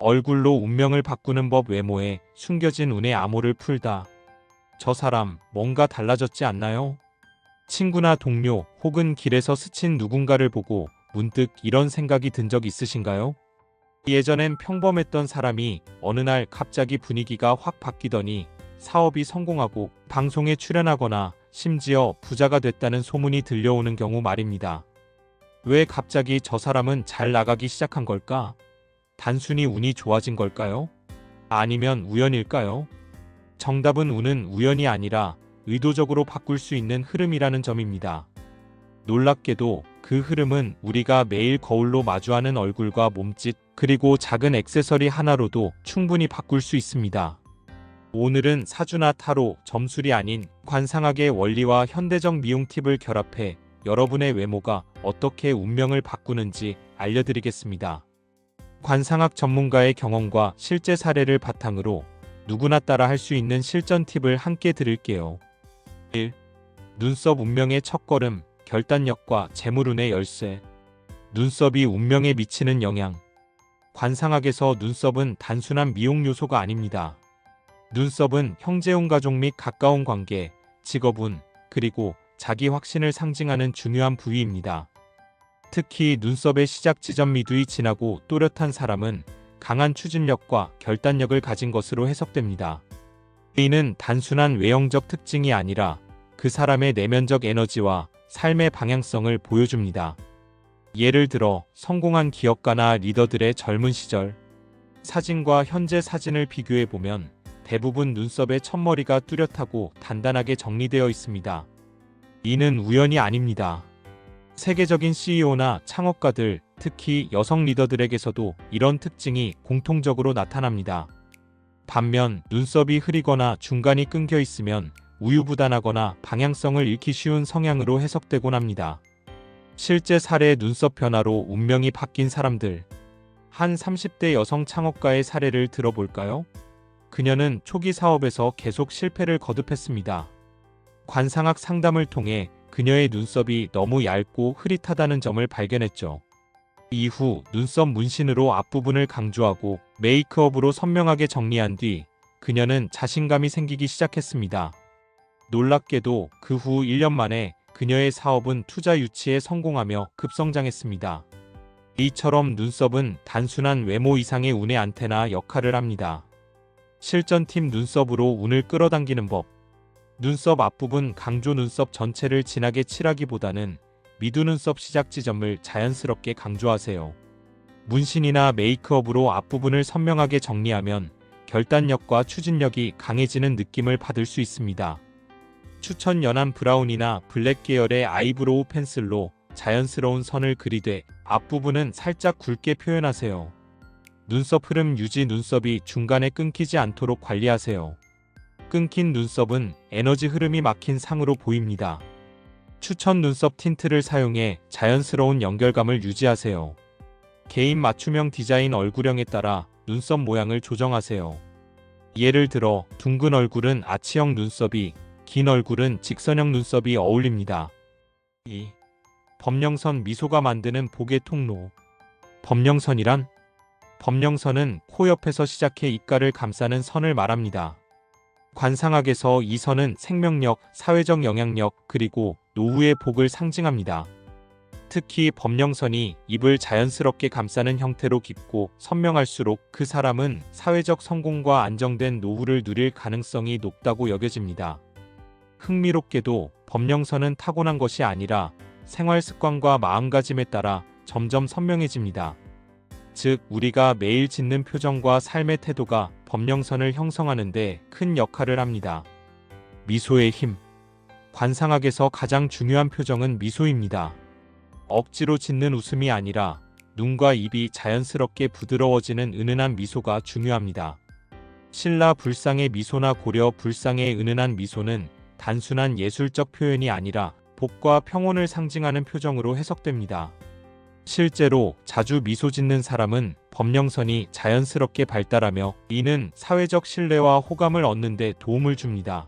얼굴로 운명을 바꾸는 법, 외모에 숨겨진 운의 암호를 풀다. 저 사람 뭔가 달라졌지 않나요? 친구나 동료 혹은 길에서 스친 누군가를 보고 문득 이런 생각이 든 적 있으신가요? 예전엔 평범했던 사람이 어느 날 갑자기 분위기가 확 바뀌더니 사업이 성공하고 방송에 출연하거나 심지어 부자가 됐다는 소문이 들려오는 경우 말입니다. 왜 갑자기 저 사람은 잘 나가기 시작한 걸까? 단순히 운이 좋아진 걸까요? 아니면 우연일까요? 정답은 운은 우연이 아니라 의도적으로 바꿀 수 있는 흐름이라는 점입니다. 놀랍게도 그 흐름은 우리가 매일 거울로 마주하는 얼굴과 몸짓, 그리고 작은 액세서리 하나로도 충분히 바꿀 수 있습니다. 오늘은 사주나 타로, 점술이 아닌 관상학의 원리와 현대적 미용 팁을 결합해 여러분의 외모가 어떻게 운명을 바꾸는지 알려드리겠습니다. 관상학 전문가의 경험과 실제 사례를 바탕으로 누구나 따라 할 수 있는 실전 팁을 함께 드릴게요. 1. 눈썹 운명의 첫걸음, 결단력과 재물운의 열쇠. 눈썹이 운명에 미치는 영향. 관상학에서 눈썹은 단순한 미용 요소가 아닙니다. 눈썹은 형제운 가족 및 가까운 관계, 직업운, 그리고 자기 확신을 상징하는 중요한 부위입니다. 특히 눈썹의 시작 지점 미두이 진하고 또렷한 사람은 강한 추진력과 결단력을 가진 것으로 해석됩니다. 이는 단순한 외형적 특징이 아니라 그 사람의 내면적 에너지와 삶의 방향성을 보여줍니다. 예를 들어 성공한 기업가나 리더들의 젊은 시절 사진과 현재 사진을 비교해보면 대부분 눈썹의 첫머리가 뚜렷하고 단단하게 정리되어 있습니다. 이는 우연이 아닙니다. 세계적인 CEO나 창업가들, 특히 여성 리더들에게서도 이런 특징이 공통적으로 나타납니다. 반면 눈썹이 흐리거나 중간이 끊겨 있으면 우유부단하거나 방향성을 잃기 쉬운 성향으로 해석되곤 합니다. 실제 사례 눈썹 변화로 운명이 바뀐 사람들. 한 30대 여성 창업가의 사례를 들어볼까요? 그녀는 초기 사업에서 계속 실패를 거듭했습니다. 관상학 상담을 통해 그녀의 눈썹이 너무 얇고 흐릿하다는 점을 발견했죠. 이후 눈썹 문신으로 앞부분을 강조하고 메이크업으로 선명하게 정리한 뒤 그녀는 자신감이 생기기 시작했습니다. 놀랍게도 그 후 1년 만에 그녀의 사업은 투자 유치에 성공하며 급성장했습니다. 이처럼 눈썹은 단순한 외모 이상의 운의 안테나 역할을 합니다. 실전 팁, 눈썹으로 운을 끌어당기는 법. 눈썹 앞부분 강조, 눈썹 전체를 진하게 칠하기보다는 미두 눈썹 시작 지점을 자연스럽게 강조하세요. 문신이나 메이크업으로 앞부분을 선명하게 정리하면 결단력과 추진력이 강해지는 느낌을 받을 수 있습니다. 추천 연한 브라운이나 블랙 계열의 아이브로우 펜슬로 자연스러운 선을 그리되 앞부분은 살짝 굵게 표현하세요. 눈썹 흐름 유지, 눈썹이 중간에 끊기지 않도록 관리하세요. 끊긴 눈썹은 에너지 흐름이 막힌 상으로 보입니다. 추천 눈썹 틴트를 사용해 자연스러운 연결감을 유지하세요. 개인 맞춤형 디자인 얼굴형에 따라 눈썹 모양을 조정하세요. 예를 들어 둥근 얼굴은 아치형 눈썹이, 긴 얼굴은 직선형 눈썹이 어울립니다. 2. 범령선, 미소가 만드는 복의 통로. 범령선이란? 범령선은 코 옆에서 시작해 입가를 감싸는 선을 말합니다. 관상학에서 이 선은 생명력, 사회적 영향력, 그리고 노후의 복을 상징합니다. 특히 범령선이 입을 자연스럽게 감싸는 형태로 깊고 선명할수록 그 사람은 사회적 성공과 안정된 노후를 누릴 가능성이 높다고 여겨집니다. 흥미롭게도 범령선은 타고난 것이 아니라 생활 습관과 마음가짐에 따라 점점 선명해집니다. 즉, 우리가 매일 짓는 표정과 삶의 태도가 범령선을 형성하는 데 큰 역할을 합니다. 미소의 힘. 관상학에서 가장 중요한 표정은 미소입니다. 억지로 짓는 웃음이 아니라 눈과 입이 자연스럽게 부드러워지는 은은한 미소가 중요합니다. 신라 불상의 미소나 고려 불상의 은은한 미소는 단순한 예술적 표현이 아니라 복과 평온을 상징하는 표정으로 해석됩니다. 실제로 자주 미소 짓는 사람은 범령선이 자연스럽게 발달하며 이는 사회적 신뢰와 호감을 얻는 데 도움을 줍니다.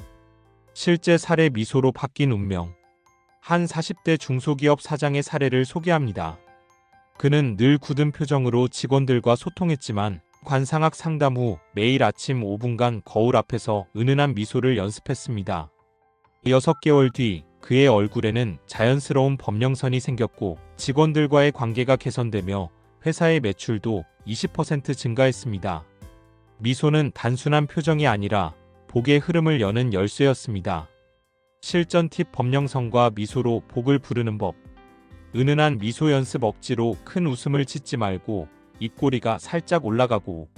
실제 사례, 미소로 바뀐 운명. 한 40대 중소기업 사장의 사례를 소개합니다. 그는 늘 굳은 표정으로 직원들과 소통했지만 관상학 상담 후 매일 아침 5분간 거울 앞에서 은은한 미소를 연습했습니다. 6개월 뒤 그의 얼굴에는 자연스러운 범령선이 생겼고 직원들과의 관계가 개선되며 회사의 매출도 20% 증가했습니다. 미소는 단순한 표정이 아니라 복의 흐름을 여는 열쇠였습니다. 실전 팁: 범령선과 미소로 복을 부르는 법. 은은한 미소 연습. 억지로 큰 웃음을 짓지 말고 입꼬리가 살짝 올라가고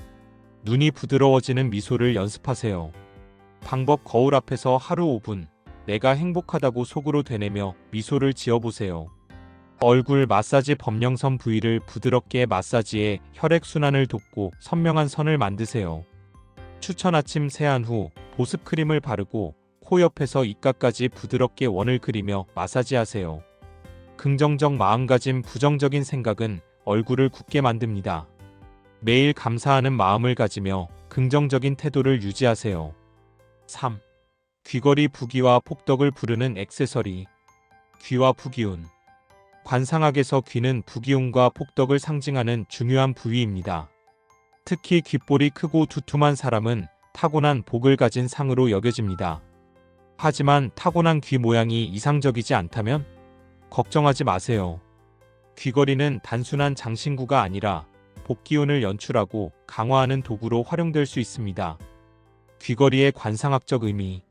눈이 부드러워지는 미소를 연습하세요. 방법: 거울 앞에서 하루 5분 내가 행복하다고 속으로 되뇌며 미소를 지어보세요. 얼굴 마사지. 범령선 부위를 부드럽게 마사지해 혈액순환을 돕고 선명한 선을 만드세요. 추천: 아침 세안 후 보습 크림을 바르고 코 옆에서 입가까지 부드럽게 원을 그리며 마사지하세요. 긍정적 마음가짐. 부정적인 생각은 얼굴을 굳게 만듭니다. 매일 감사하는 마음을 가지며 긍정적인 태도를 유지하세요. 3. 귀걸이. 부귀와 폭덕을 부르는 액세서리. 귀와 부귀운. 관상학에서 귀는 부귀운과 폭덕을 상징하는 중요한 부위입니다. 특히 귓볼이 크고 두툼한 사람은 타고난 복을 가진 상으로 여겨집니다. 하지만 타고난 귀 모양이 이상적이지 않다면 걱정하지 마세요. 귀걸이는 단순한 장신구가 아니라 복기운을 연출하고 강화하는 도구로 활용될 수 있습니다. 귀걸이의 관상학적 의미.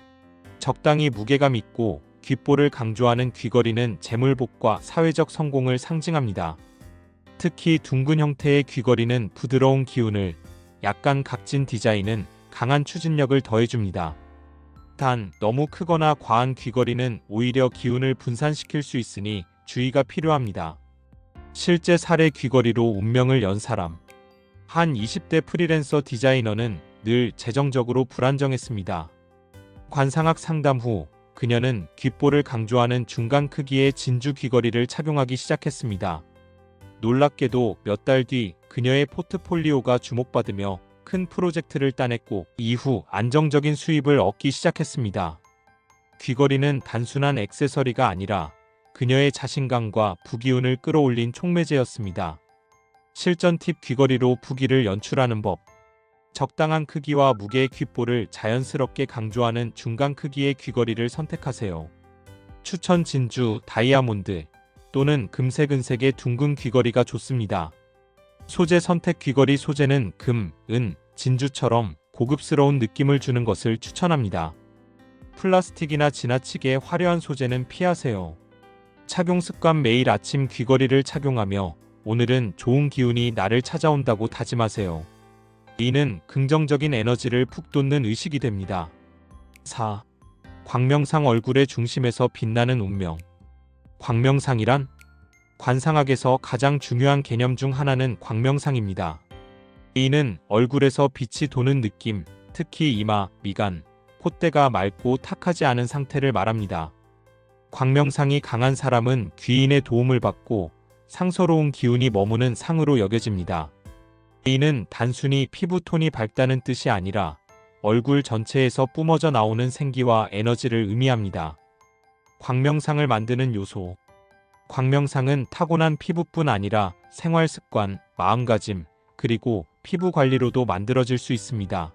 적당히 무게감 있고 귓볼을 강조하는 귀걸이는 재물복과 사회적 성공을 상징합니다. 특히 둥근 형태의 귀걸이는 부드러운 기운을, 약간 각진 디자인은 강한 추진력을 더해줍니다. 단, 너무 크거나 과한 귀걸이는 오히려 기운을 분산시킬 수 있으니 주의가 필요합니다. 실제 사례. 귀걸이로 운명을 연 사람. 한 20대 프리랜서 디자이너는 늘 재정적으로 불안정했습니다. 관상학 상담 후 그녀는 귓볼을 강조하는 중간 크기의 진주 귀걸이를 착용하기 시작했습니다. 놀랍게도 몇 달 뒤 그녀의 포트폴리오가 주목받으며 큰 프로젝트를 따냈고 이후 안정적인 수입을 얻기 시작했습니다. 귀걸이는 단순한 액세서리가 아니라 그녀의 자신감과 부기운을 끌어올린 촉매제였습니다. 실전 팁: 귀걸이로 부귀를 연출하는 법. 적당한 크기와 무게의 귓볼을 자연스럽게 강조하는 중간 크기의 귀걸이를 선택하세요. 추천: 진주, 다이아몬드 또는 금색, 은색의 둥근 귀걸이가 좋습니다. 소재 선택: 귀걸이 소재는 금, 은, 진주처럼 고급스러운 느낌을 주는 것을 추천합니다. 플라스틱이나 지나치게 화려한 소재는 피하세요. 착용 습관. 매일 아침 귀걸이를 착용하며 오늘은 좋은 기운이 나를 찾아온다고 다짐하세요. 이는 긍정적인 에너지를 푹 돋는 의식이 됩니다. 4. 광명상. 얼굴의 중심에서 빛나는 운명. 광명상이란? 관상학에서 가장 중요한 개념 중 하나는 광명상입니다. 이는 얼굴에서 빛이 도는 느낌, 특히 이마, 미간, 콧대가 맑고 탁하지 않은 상태를 말합니다. 광명상이 강한 사람은 귀인의 도움을 받고 상서로운 기운이 머무는 상으로 여겨집니다. 이는 단순히 피부톤이 밝다는 뜻이 아니라 얼굴 전체에서 뿜어져 나오는 생기와 에너지를 의미합니다. 광명상을 만드는 요소. 광명상은 타고난 피부뿐 아니라 생활 습관, 마음가짐, 그리고 피부 관리로도 만들어질 수 있습니다.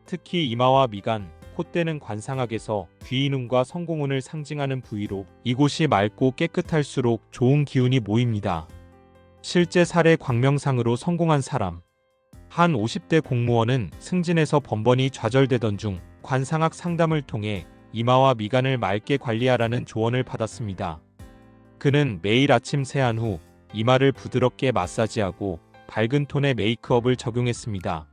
특히 이마와 미간, 콧대는 관상학에서 귀인운과 성공운을 상징하는 부위로 이곳이 맑고 깨끗할수록 좋은 기운이 모입니다. 실제 사례. 광명상으로 성공한 사람. 한 50대 공무원은 승진에서 번번이 좌절되던 중 관상학 상담을 통해 이마와 미간을 맑게 관리하라는 조언을 받았습니다. 그는 매일 아침 세안 후 이마를 부드럽게 마사지하고 밝은 톤의 메이크업을 적용했습니다.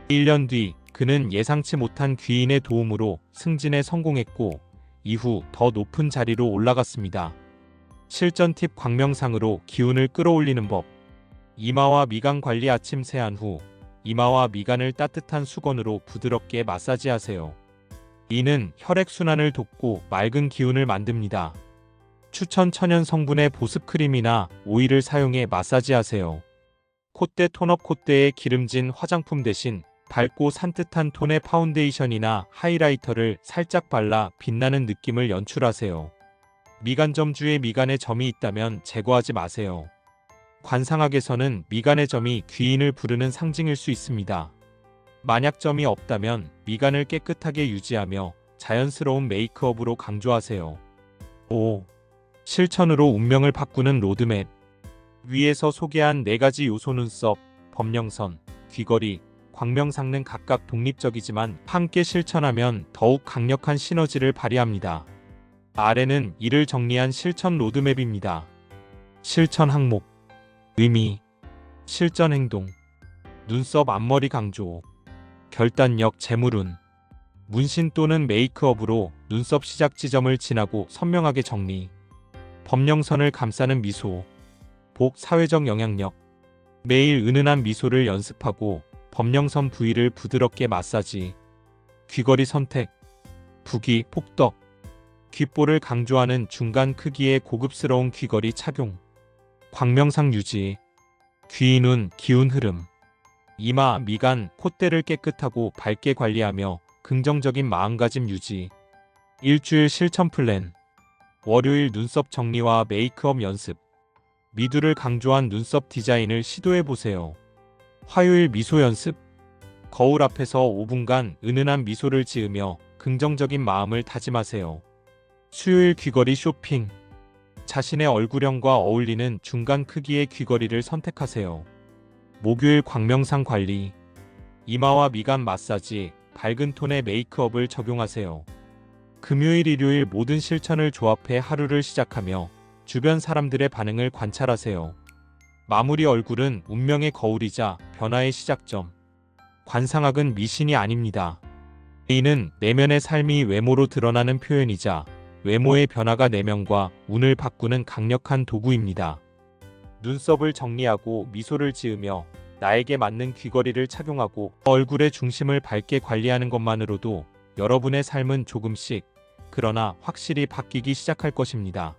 1년 뒤 그는 예상치 못한 귀인의 도움으로 승진에 성공했고 이후 더 높은 자리로 올라갔습니다. 실전 팁: 광명상으로 기운을 끌어올리는 법. 이마와 미간 관리. 아침 세안 후 이마와 미간을 따뜻한 수건으로 부드럽게 마사지하세요. 이는 혈액순환을 돕고 맑은 기운을 만듭니다. 추천: 천연 성분의 보습 크림이나 오일을 사용해 마사지하세요. 콧대 톤업. 콧대에 기름진 화장품 대신 밝고 산뜻한 톤의 파운데이션이나 하이라이터를 살짝 발라 빛나는 느낌을 연출하세요. 미간. 점주의 미간에 점이 있다면 제거하지 마세요. 관상학에서는 미간의 점이 귀인을 부르는 상징일 수 있습니다. 만약 점이 없다면 미간을 깨끗하게 유지하며 자연스러운 메이크업으로 강조하세요. 5. 실천으로 운명을 바꾸는 로드맵. 위에서 소개한 4가지 요소 눈썹, 법령선, 귀걸이, 광명상은 각각 독립적이지만 함께 실천하면 더욱 강력한 시너지를 발휘합니다. 아래는 이를 정리한 실천 로드맵입니다. 실천 항목, 의미, 실전 행동, 눈썹 앞머리 강조, 결단력 재물운, 문신 또는 메이크업으로 눈썹 시작 지점을 진하고 선명하게 정리, 법령선을 감싸는 미소, 복 사회적 영향력, 매일 은은한 미소를 연습하고 법령선 부위를 부드럽게 마사지, 귀걸이 선택, 부기, 폭덕, 귓볼을 강조하는 중간 크기의 고급스러운 귀걸이 착용, 광명상 유지, 귀, 눈, 기운 흐름, 이마, 미간, 콧대를 깨끗하고 밝게 관리하며 긍정적인 마음가짐 유지, 일주일 실천 플랜, 월요일 눈썹 정리와 메이크업 연습, 미두를 강조한 눈썹 디자인을 시도해보세요. 화요일 미소 연습, 거울 앞에서 5분간 은은한 미소를 지으며 긍정적인 마음을 다짐하세요. 수요일 귀걸이 쇼핑, 자신의 얼굴형과 어울리는 중간 크기의 귀걸이를 선택하세요. 목요일 광명상 관리, 이마와 미간 마사지, 밝은 톤의 메이크업을 적용하세요. 금요일 일요일 모든 실천을 조합해 하루를 시작하며 주변 사람들의 반응을 관찰하세요. 마무리 얼굴은 운명의 거울이자 변화의 시작점. 관상학은 미신이 아닙니다. 이는 내면의 삶이 외모로 드러나는 표현이자 외모의 변화가 내면과 운을 바꾸는 강력한 도구입니다. 눈썹을 정리하고 미소를 지으며 나에게 맞는 귀걸이를 착용하고 얼굴의 중심을 밝게 관리하는 것만으로도 여러분의 삶은 조금씩, 그러나 확실히 바뀌기 시작할 것입니다.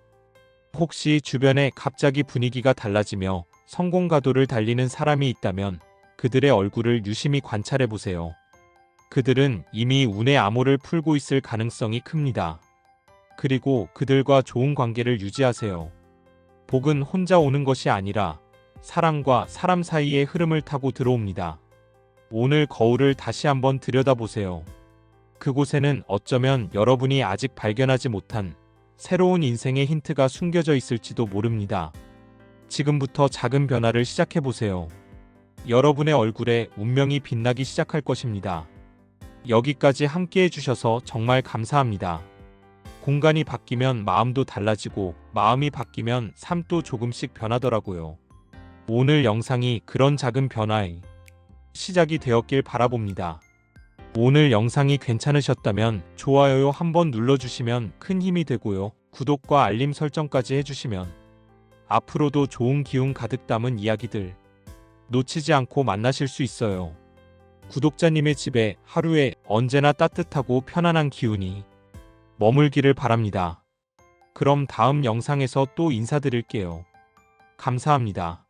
혹시 주변에 갑자기 분위기가 달라지며 성공 가도를 달리는 사람이 있다면 그들의 얼굴을 유심히 관찰해 보세요. 그들은 이미 운의 암호를 풀고 있을 가능성이 큽니다. 그리고 그들과 좋은 관계를 유지하세요. 복은 혼자 오는 것이 아니라 사람과 사람 사이의 흐름을 타고 들어옵니다. 오늘 거울을 다시 한번 들여다보세요. 그곳에는 어쩌면 여러분이 아직 발견하지 못한 새로운 인생의 힌트가 숨겨져 있을지도 모릅니다. 지금부터 작은 변화를 시작해보세요. 여러분의 얼굴에 운명이 빛나기 시작할 것입니다. 여기까지 함께 해주셔서 정말 감사합니다. 공간이 바뀌면 마음도 달라지고 마음이 바뀌면 삶도 조금씩 변하더라고요. 오늘 영상이 그런 작은 변화의 시작이 되었길 바라봅니다. 오늘 영상이 괜찮으셨다면 좋아요 한번 눌러주시면 큰 힘이 되고요. 구독과 알림 설정까지 해주시면 앞으로도 좋은 기운 가득 담은 이야기들 놓치지 않고 만나실 수 있어요. 구독자님의 집에 하루에 언제나 따뜻하고 편안한 기운이 머물기를 바랍니다. 그럼 다음 영상에서 또 인사드릴게요. 감사합니다.